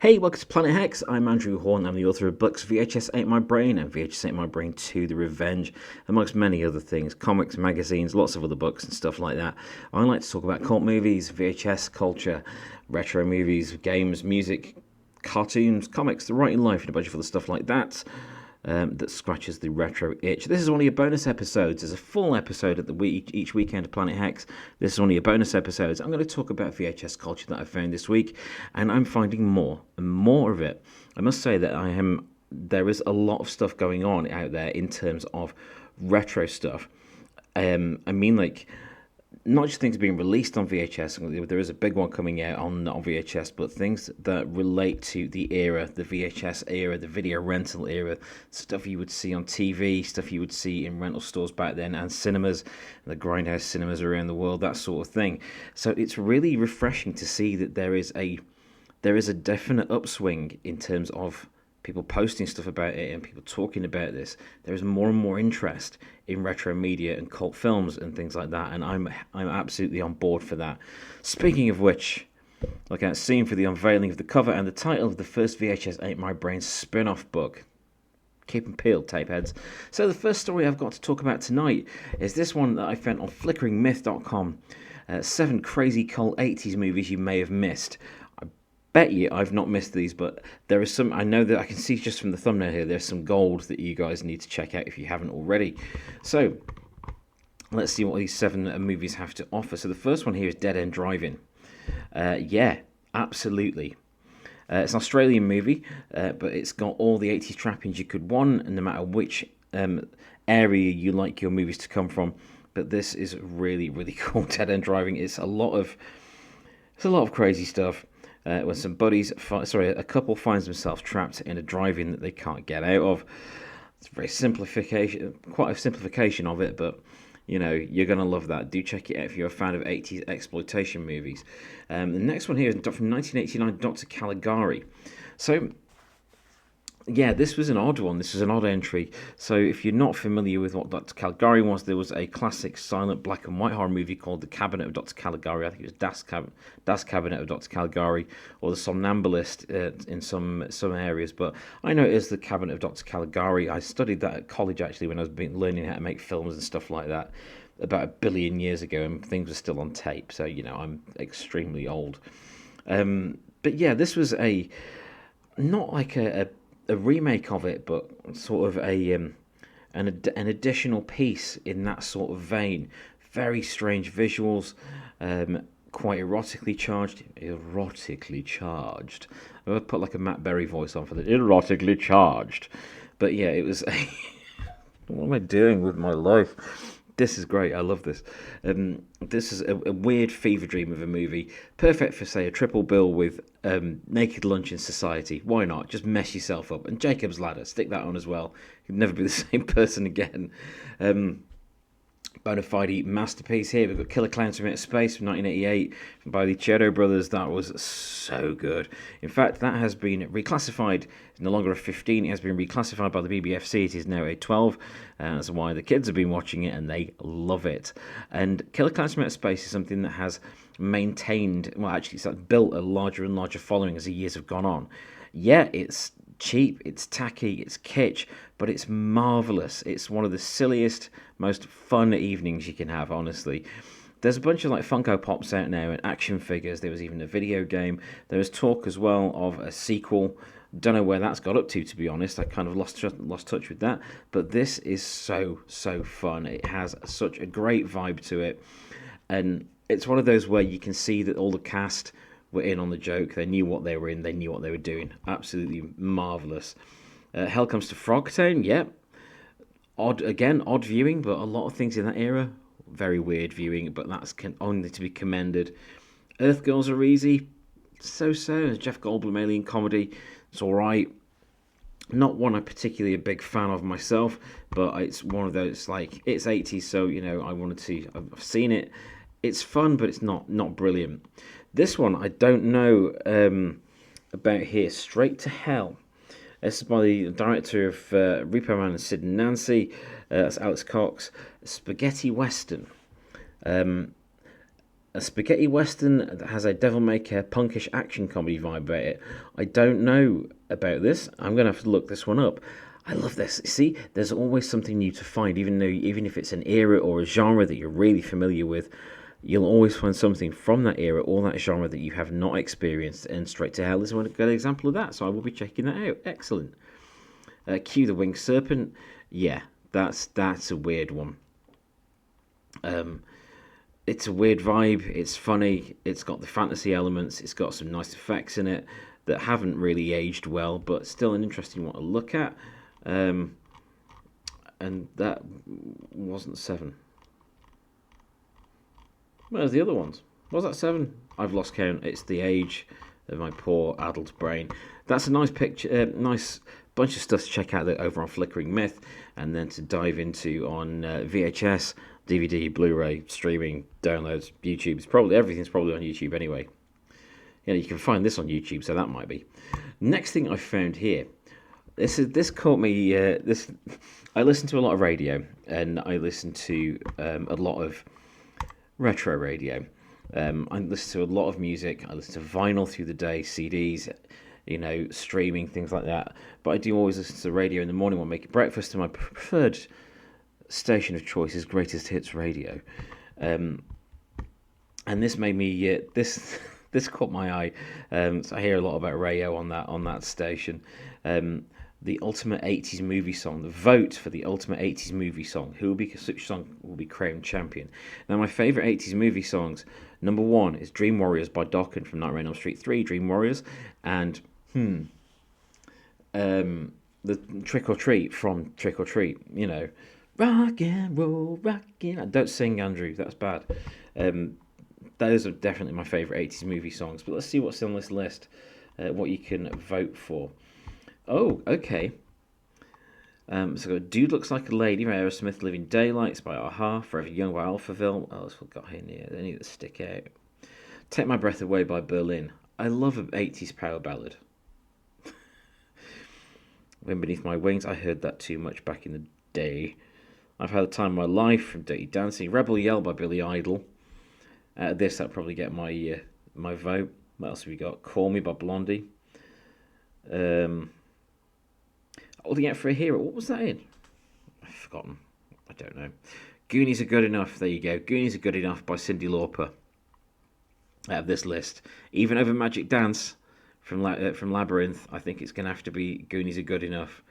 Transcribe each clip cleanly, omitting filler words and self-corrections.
Hey, welcome to Planet Hex. I'm Andrew Horn. I'm the author of books VHS Ain't My Brain and VHS Ain't My Brain 2 The Revenge, amongst many other things, comics, magazines, lots of other books and stuff like that. I like to talk about cult movies, VHS culture, retro movies, games, music, cartoons, comics, the writing life, and a bunch of other stuff like that. That scratches the retro itch. This is one of your bonus episodes. There's a full episode at the week each weekend of Planet Hex. This is one of your bonus episodes. I'm going to talk about VHS culture that I found this week, and I'm finding more and more of it. I must say that there is a lot of stuff going on out there in terms of retro stuff. I mean, like, not just things being released on VHS. There is a big one coming out on not on VHS, but things that relate to the era, the VHS era, the video rental era, stuff you would see on TV, stuff you would see in rental stores back then, and cinemas, the grindhouse cinemas around the world, that sort of thing. So it's really refreshing to see that there is a definite upswing in terms of people posting stuff about it and people talking about this. There is more and more interest in retro media and cult films and things like that, and I'm absolutely on board for that. Speaking of which, look out soon for the unveiling of the cover and the title of the first VHS Ain't My Brain spin-off book. Keep them peeled, tapeheads. So the first story I've got to talk about tonight is this one that I found on flickeringmyth.com. 7 crazy cult 80s movies you may have missed. Bet you I've not missed these, but there is some. I know that I can see just from the thumbnail here. There's some gold that you guys need to check out if you haven't already. So let's see what these 7 movies have to offer. So the first one here is Dead End Driving. Yeah, absolutely. It's an Australian movie, but it's got all the 80s trappings you could want, and no matter which area you like your movies to come from. But this is really, really cool. Dead End Driving. It's a lot of crazy stuff. When some buddies, a couple finds themselves trapped in a drive-in that they can't get out of. It's a very quite a simplification of it, but you know you're gonna love that. Do check it out if you're a fan of 80s exploitation movies. The next one here is from 1989, Dr. Caligari. So yeah, this was an odd one. This was an odd entry. So if you're not familiar with what Dr. Caligari was, there was a classic silent black and white horror movie called The Cabinet of Dr. Caligari. I think it was Das Cabinet of Dr. Caligari, or The Somnambulist in some areas. But I know it is The Cabinet of Dr. Caligari. I studied that at college, actually, when I was learning how to make films and stuff like that about 1 billion years ago, and things were still on tape. So, you know, I'm extremely old. But yeah, this was not like a remake of it, but sort of an additional piece in that sort of vein. Very strange visuals, quite erotically charged. Erotically charged. I would put like a Matt Berry voice on for the erotically charged. But yeah, it was. What am I doing with my life? This is great. I love this. This is a weird fever dream of a movie. Perfect for, say, a triple bill with Naked Lunch in Society. Why not? Just mess yourself up. And Jacob's Ladder. Stick that on as well. You'd never be the same person again. Bona fide masterpiece here. We've got Killer Clowns from Outer Space from 1988 by the Chiodo Brothers. That was so good. In fact, that has been reclassified. It's no longer a 15. It has been reclassified by the BBFC. It is now a 12. That's why the kids have been watching it and they love it. And Killer Clowns from Outer Space is something that has maintained, well, actually, it's like built a larger and larger following as the years have gone on. Yeah, it's cheap, it's tacky, it's kitsch, but it's marvellous. It's one of the silliest, most fun evenings you can have, honestly. There's a bunch of like Funko Pops out now and action figures. There was even a video game. There was talk as well of a sequel. Don't know where that's got up to be honest. I kind of lost touch with that. But this is so fun. It has such a great vibe to it. And it's one of those where you can see that all the cast were in on the joke. They knew what they were in. They knew what they were doing. Absolutely marvellous. Hell Comes to Frogtown, yep. Odd viewing, but a lot of things in that era, very weird viewing, but that's only to be commended. Earth Girls Are Easy, so. Jeff Goldblum alien comedy, it's alright. Not one I'm particularly a big fan of myself, but it's one of those, like, it's 80s, so, you know, I've seen it. It's fun, but it's not brilliant. This one, I don't know about here. Straight to Hell. This is by the director of Repo Man and Sid and Nancy. That's Alex Cox. Spaghetti Western. A spaghetti western that has a devil may care punkish action comedy vibe about it. I don't know about this. I'm going to have to look this one up. I love this. See, there's always something new to find, even if it's an era or a genre that you're really familiar with. You'll always find something from that era or that genre that you have not experienced. And Straight to Hell is one good example of that. So I will be checking that out. Excellent. Cue the Winged Serpent. Yeah, that's a weird one. It's a weird vibe. It's funny. It's got the fantasy elements. It's got some nice effects in it that haven't really aged well, but still an interesting one to look at. And that wasn't 7. Where's the other ones? Was that 7? I've lost count. It's the age of my poor adult brain. That's a nice picture. Nice bunch of stuff to check out over on Flickering Myth, and then to dive into on VHS, DVD, Blu-ray, streaming, downloads, YouTube. Everything's probably on YouTube anyway. Yeah, you can find this on YouTube, so that might be. Next thing I found here. This caught me. I listen to a lot of radio, and I listen to a lot of retro radio. I listen to a lot of music. I listen to vinyl through the day, CDs, streaming, things like that. But I do always listen to the radio in the morning while making breakfast, and my preferred station of choice is Greatest Hits Radio. And this made me this caught my eye. So I hear a lot about Rayo on that station. The ultimate 80s movie song, the vote for the ultimate 80s movie song. Which song will be crowned champion? Now, my favourite 80s movie songs, number 1 is Dream Warriors by Dokken from Nightmare on Elm Street 3, Dream Warriors, and the Trick or Treat from Trick or Treat, rock and roll, rockin'. Don't sing, Andrew, that's bad. Those are definitely my favourite 80s movie songs, but let's see what's on this list, what you can vote for. Oh, okay. So Dude Looks Like a Lady by Aerosmith, Living Daylights by a-ha, Forever Young by Alphaville. Oh, that's what got here near. They need to stick out. Take My Breath Away by Berlin. I love an 80s power ballad. Wind Beneath My Wings, I heard that too much back in the day. I've Had the Time of My Life from Dirty Dancing. Rebel Yell by Billy Idol. That'll probably get my my vote. What else have we got? Call Me by Blondie. Holding Out for a Hero. What was that in? I've forgotten. I don't know. Goonies Are Good Enough. There you go. Goonies Are Good Enough by Cyndi Lauper. Out of this list. Even over Magic Dance from Labyrinth, I think it's going to have to be Goonies Are Good Enough.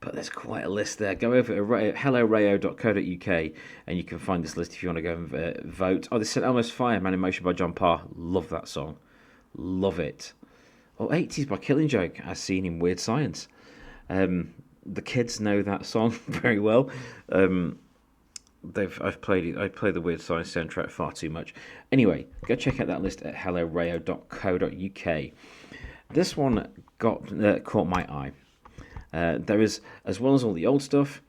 But there's quite a list there. Go over to hellorayo.co.uk and you can find this list if you want to go and vote. Oh, this is Almost Fire, Man in Motion by John Parr. Love that song. Love it. Oh, 80s by Killing Joke, as seen in Weird Science. The kids know that song very well. I've played it. I play the Weird Science soundtrack far too much. Anyway, go check out that list at hellorayo.co.uk. This one caught my eye. There is, as well as all the old stuff,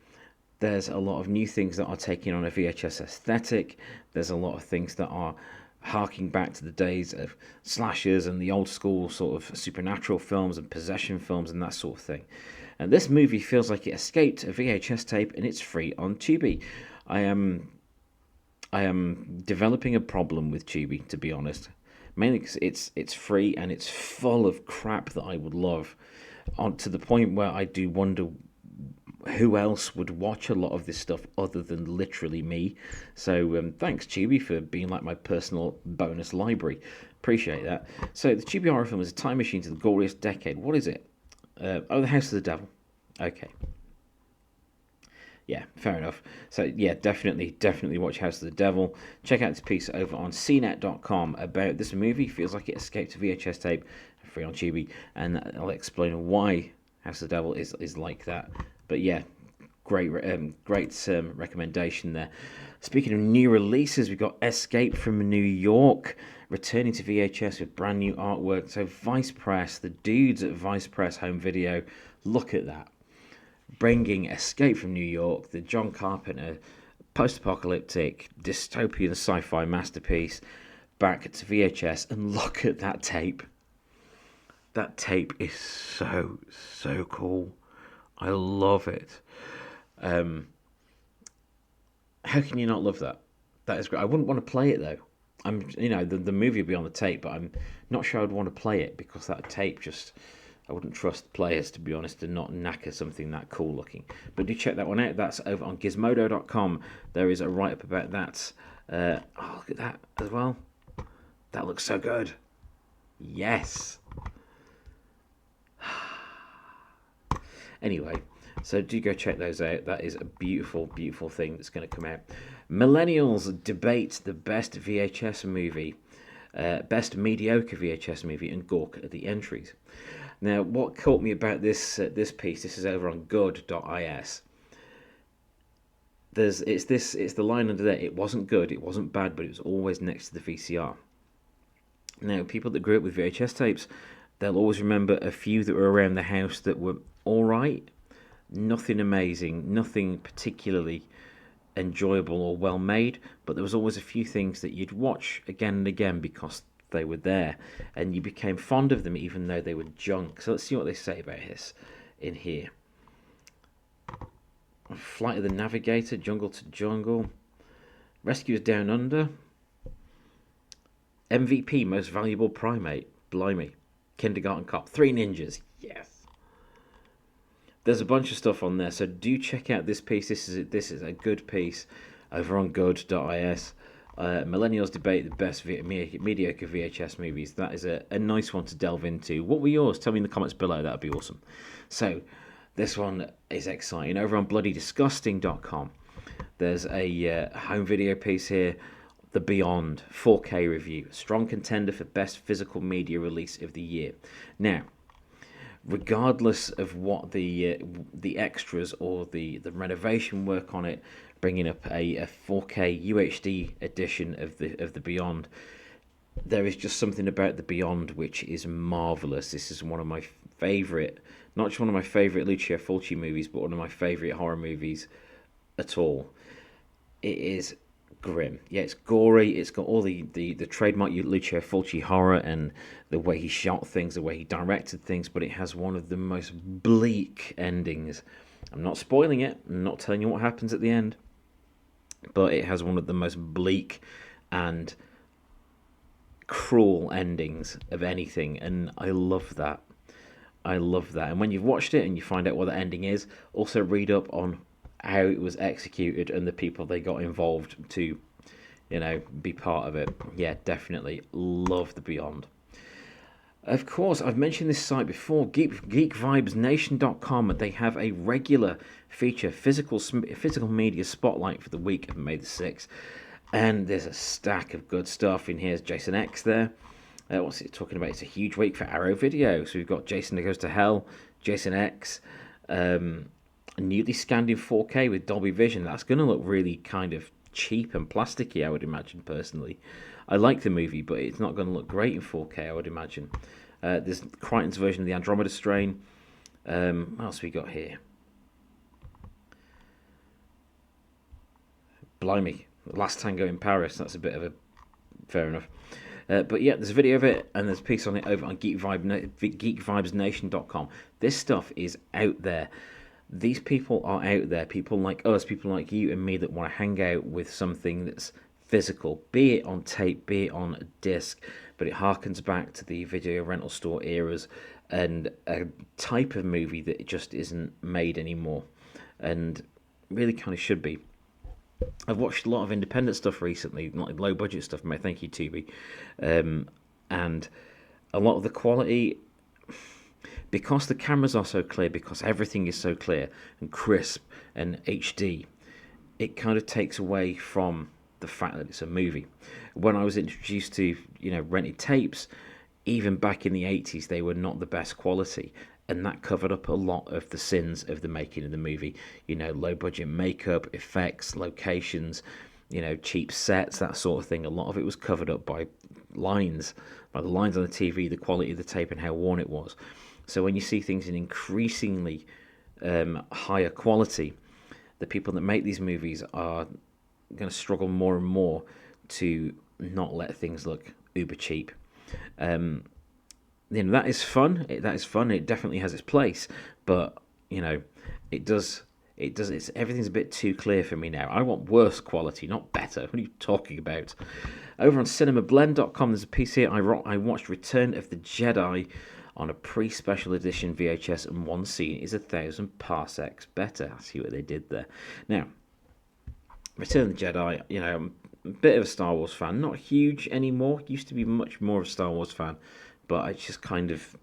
there's a lot of new things that are taking on a VHS aesthetic. There's a lot of things that are harking back to the days of slashers and the old school sort of supernatural films and possession films and that sort of thing. And this movie feels like it escaped a VHS tape and it's free on Tubi. I am developing a problem with Tubi, to be honest. Mainly because it's free and it's full of crap that I would love. To the point where I do wonder who else would watch a lot of this stuff other than literally me. So thanks, Tubi, for being like my personal bonus library. Appreciate that. So the Tubi horror film is a time machine to the glorious decade. What is it? The House of the Devil. Okay. Yeah, fair enough. So yeah, definitely watch House of the Devil. Check out this piece over on cnet.com about this movie. Feels like it escaped a VHS tape, free on Tubi, and I'll explain why House of the Devil is like that. But yeah, great recommendation there. Speaking of new releases, we've got Escape from New York returning to VHS with brand new artwork. So Vice Press, the dudes at Vice Press Home Video, look at that. Bringing Escape from New York, the John Carpenter post-apocalyptic dystopian sci-fi masterpiece, back to VHS, and look at that tape. That tape is so cool. I love it. How can you not love that? That is great. I wouldn't want to play it though. the movie will be on the tape, but I'm not sure I'd want to play it because that tape just, I wouldn't trust players, to be honest, to not knacker something that cool looking. But do check that one out. That's over on gizmodo.com. There is a write-up about that. Look at that as well. That looks so good. Yes. Anyway, so do go check those out. That is a beautiful, beautiful thing that's going to come out. Millennials debate the best VHS movie, best mediocre VHS movie, and gawk at the entries. Now, what caught me about this piece? This is over on good.is. It's the line under there. It wasn't good, it wasn't bad, but it was always next to the VCR. Now, people that grew up with VHS tapes, they'll always remember a few that were around the house that were all right. Nothing amazing, nothing particularly enjoyable or well made, but there was always a few things that you'd watch again and again because they were there, and you became fond of them even though they were junk. So let's see what they say about this in here. Flight of the Navigator, Jungle to Jungle, Rescuers Down Under, MVP, Most Valuable Primate, blimey, Kindergarten Cop, Three Ninjas, yes. There's a bunch of stuff on there, so do check out this piece. This is a good piece over on good.is. Millennials debate the best mediocre VHS movies. That is a nice one to delve into. What were yours? Tell me in the comments below. That would be awesome. So this one is exciting. Over on bloodydisgusting.com, there's a home video piece here. The Beyond 4K review. Strong contender for best physical media release of the year. Now, regardless of what the extras or the renovation work on it, bringing up a 4K UHD edition of the Beyond, there is just something about the Beyond which is marvelous. This is one of my favorite, not just one of my favorite Lucio Fulci movies, but one of my favorite horror movies at all. It is grim. Yeah, it's gory. It's got all the trademark Lucio Fulci horror and the way he shot things, the way he directed things, but it has one of the most bleak endings. I'm not spoiling it. I'm not telling you what happens at the end, but it has one of the most bleak and cruel endings of anything, and I love that. I love that. And when you've watched it and you find out what the ending is, also read up on how it was executed and the people they got involved to, be part of it. Yeah, definitely love the Beyond. Of course, I've mentioned this site before, geekvibesnation.com, and they have a regular feature, physical media spotlight for the week of May the 6th. And there's a stack of good stuff in here. There's Jason X there. What's it talking about? It's a huge week for Arrow Video. So we've got Jason That Goes to Hell, Jason X, newly scanned in 4K with Dolby Vision. That's going to look really kind of cheap and plasticky, I would imagine, personally. I like the movie, but it's not going to look great in 4K, I would imagine. There's Crichton's version of the Andromeda Strain. What else we got here? Blimey, Last Tango in Paris. That's a bit of a... fair enough. But yeah, there's a video of it, and there's a piece on it over on geekvibesnation.com. This stuff is out there. These people are out there. People like us, people like you and me that want to hang out with something that's physical, be it on tape, be it on a disc, but it harkens back to the video rental store eras and a type of movie that just isn't made anymore, and really kind of should be. I've watched a lot of independent stuff recently, like low budget stuff. Thank you, Tubi, and a lot of the quality, because the cameras are so clear, because everything is so clear and crisp and HD, it kind of takes away from the fact that it's a movie. When I was introduced to rented tapes, even back in the 80s, they were not the best quality. And that covered up a lot of the sins of the making of the movie. Low budget makeup, effects, locations, cheap sets, that sort of thing. A lot of it was covered up by the lines on the TV, the quality of the tape and how worn it was. So when you see things in increasingly higher quality, the people that make these movies are going to struggle more and more to not let things look uber cheap. That is fun. It definitely has its place, but it It does. Everything's a bit too clear for me now. I want worse quality, not better. What are you talking about? Over on cinemablend.com, there's a piece here. I watched Return of the Jedi on a pre-special edition VHS, and one scene is 1,000 parsecs better. I see what they did there. Now, Return of the Jedi, I'm a bit of a Star Wars fan. Not huge anymore. Used to be much more of a Star Wars fan, but it's just kind of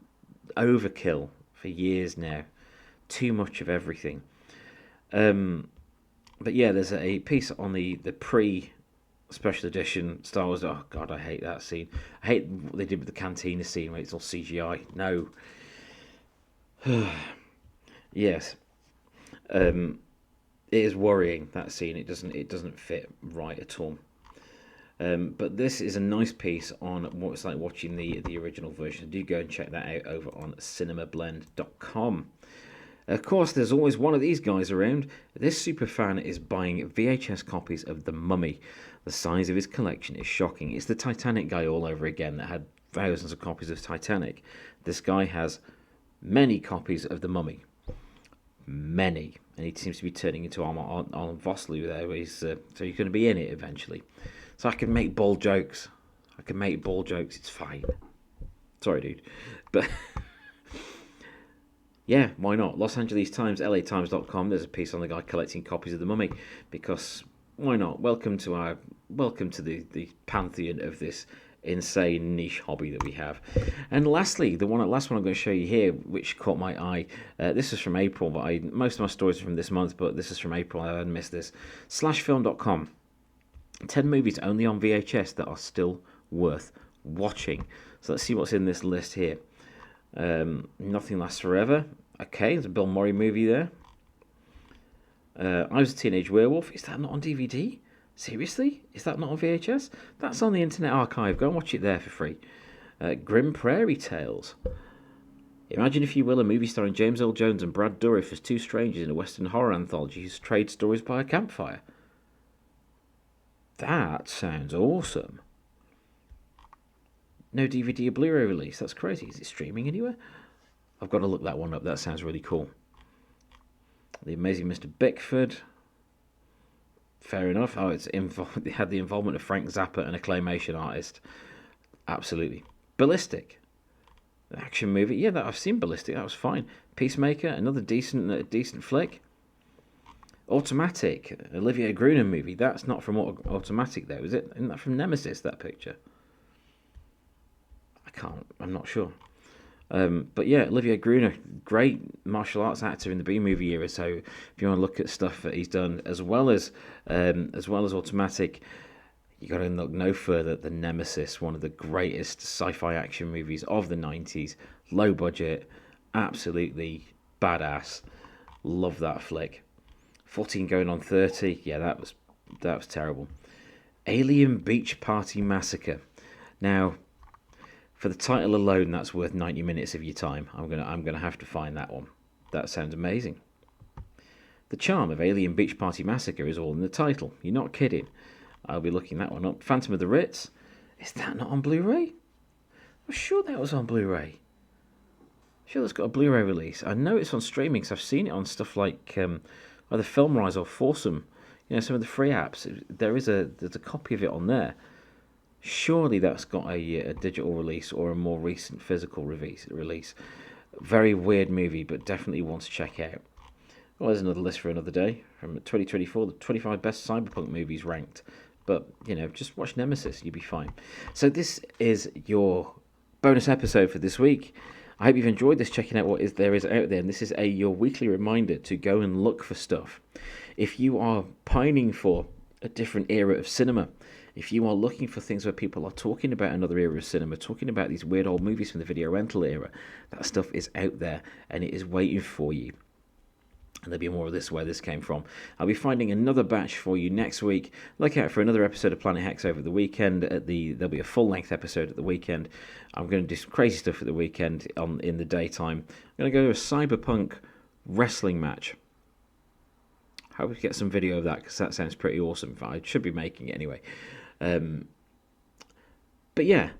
overkill for years now. Too much of everything. But yeah, there's a piece on the pre-special edition Star Wars. Oh God, I hate that scene. I hate what they did with the cantina scene where it's all CGI. No. Yes. It is worrying, that scene. It doesn't fit right at all. But this is a nice piece on what it's like watching the original version. Do go and check that out over on cinemablend.com. Of course, there's always one of these guys around. This superfan is buying VHS copies of The Mummy. The size of his collection is shocking. It's the Titanic guy all over again that had thousands of copies of Titanic. This guy has many copies of The Mummy. Many. And he seems to be turning into Arnold Vosloo there. So he's going to be in it eventually. So I can make bald jokes. It's fine. Sorry, dude. But... yeah, why not? Los Angeles Times, LATimes.com. There's a piece on the guy collecting copies of The Mummy, because why not? Welcome to the pantheon of this insane niche hobby that we have. And lastly, the last one I'm going to show you here, which caught my eye. This is from April, but most of my stories are from this month, but this is from April. I hadn't missed this. Slashfilm.com. 10 movies only on VHS that are still worth watching. So let's see what's in this list here. Nothing Lasts Forever. Okay, there's a Bill Murray movie there. I Was a Teenage Werewolf. Is that not on DVD? Seriously? Is that not on VHS? That's on the Internet Archive. Go and watch it there for free. Grim Prairie Tales. Imagine, if you will, a movie starring James Earl Jones and Brad Dourif as two strangers in a Western horror anthology who trade stories by a campfire. That sounds awesome. No DVD or Blu-ray release. That's crazy. Is it streaming anywhere? I've got to look that one up. That sounds really cool. The Amazing Mr. Bickford. Fair enough. Oh, it had the involvement of Frank Zappa and a claymation artist. Absolutely. Ballistic. An action movie. Yeah, I've seen Ballistic. That was fine. Peacemaker. Another decent flick. Automatic. Olivier Gruner movie. That's not from Automatic though, is it? Isn't that from Nemesis, that picture? I'm not sure. But yeah, Olivier Gruner, great martial arts actor in the B-movie era. So if you want to look at stuff that he's done, as well as Automatic, you got to look no further than Nemesis, one of the greatest sci-fi action movies of the 90s. Low budget, absolutely badass. Love that flick. 14 going on 30. Yeah, that was terrible. Alien Beach Party Massacre. Now, for the title alone, that's worth 90 minutes of your time. I'm gonna have to find that one. That sounds amazing. The charm of Alien Beach Party Massacre is all in the title. You're not kidding. I'll be looking that one up. Phantom of the Ritz. Is that not on Blu-ray? I'm sure that was on Blu-ray. Sure, that's got a Blu-ray release. I know it's on streaming because I've seen it on stuff like either FilmRise or Foursome. Some of the free apps. There's a copy of it on there. Surely that's got a digital release or a more recent physical release. Very weird movie, but definitely one to check out. Well, there's another list for another day. From 2024, the 25 best cyberpunk movies ranked. But, just watch Nemesis, you'll be fine. So this is your bonus episode for this week. I hope you've enjoyed this, checking out what there is out there. And this is your weekly reminder to go and look for stuff. If you are pining for a different era of cinema, if you are looking for things where people are talking about another era of cinema, talking about these weird old movies from the video rental era, that stuff is out there and it is waiting for you. And there'll be more of this where this came from. I'll be finding another batch for you next week. Look out for another episode of Planet Hex over the weekend. There'll be a full-length episode at the weekend. I'm going to do some crazy stuff at the weekend in the daytime. I'm going to go to a cyberpunk wrestling match. Hope we get some video of that, because that sounds pretty awesome. I should be making it anyway. But yeah,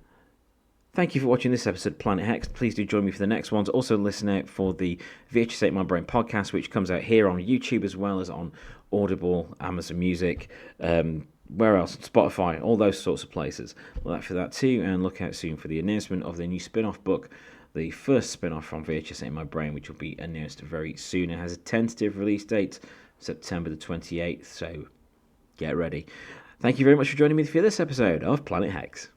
Thank you for watching this episode of Planet Hex. Please do join me for the next ones. Also listen out for the VHS 8 My Brain podcast, which comes out here on YouTube as well as on Audible, Amazon Music, where else? Spotify, all those sorts of places. Look out for that too, and look out soon for the announcement of the new spin-off book, the first spin-off from VHS 8 My Brain, which will be announced very soon. It has a tentative release date, September the 28th, so get ready. Thank you very much for joining me for this episode of Planet Hex.